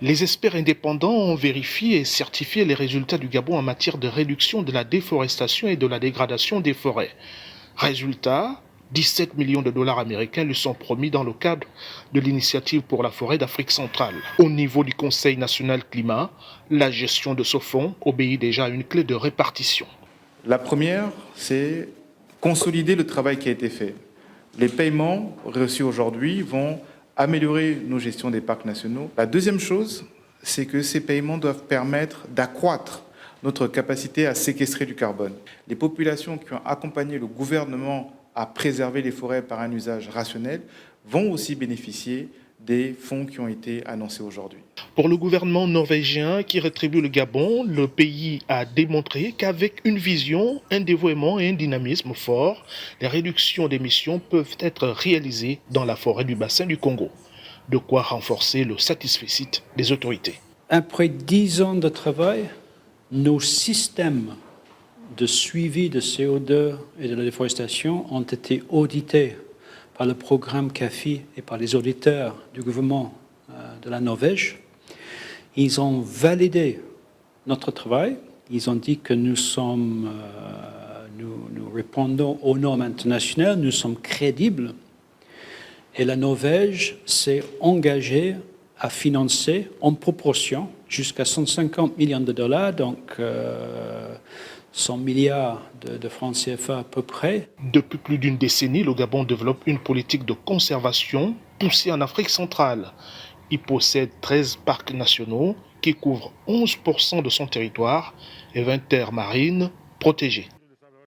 Les experts indépendants ont vérifié et certifié les résultats du Gabon en matière de réduction de la déforestation et de la dégradation des forêts. Résultat, 17 millions de dollars américains lui sont promis dans le cadre de l'initiative pour la forêt d'Afrique centrale. Au niveau du Conseil national climat, la gestion de ce fonds obéit déjà à une clé de répartition. La première, c'est consolider le travail qui a été fait. Les paiements reçus aujourd'hui vont améliorer nos gestions des parcs nationaux. La deuxième chose, c'est que ces paiements doivent permettre d'accroître notre capacité à séquestrer du carbone. Les populations qui ont accompagné le gouvernement à préserver les forêts par un usage rationnel vont aussi bénéficier des fonds qui ont été annoncés aujourd'hui. Pour le gouvernement norvégien qui rétribue le Gabon, le pays a démontré qu'avec une vision, un dévouement et un dynamisme fort, les réductions d'émissions peuvent être réalisées dans la forêt du bassin du Congo. De quoi renforcer le satisfecit des autorités. Après 10 ans de travail, nos systèmes de suivi de CO2 et de la déforestation ont été audités par le programme CAFI et par les auditeurs du gouvernement de la Norvège. Ils ont validé notre travail. Ils ont dit que nous répondons aux normes internationales, nous sommes crédibles. Et la Norvège s'est engagée à financer en proportion jusqu'à 150 millions de dollars, donc 100 milliards de francs CFA à peu près. Depuis plus d'une décennie, le Gabon développe une politique de conservation poussée en Afrique centrale. Il possède 13 parcs nationaux qui couvrent 11% de son territoire et 20 terres marines protégées.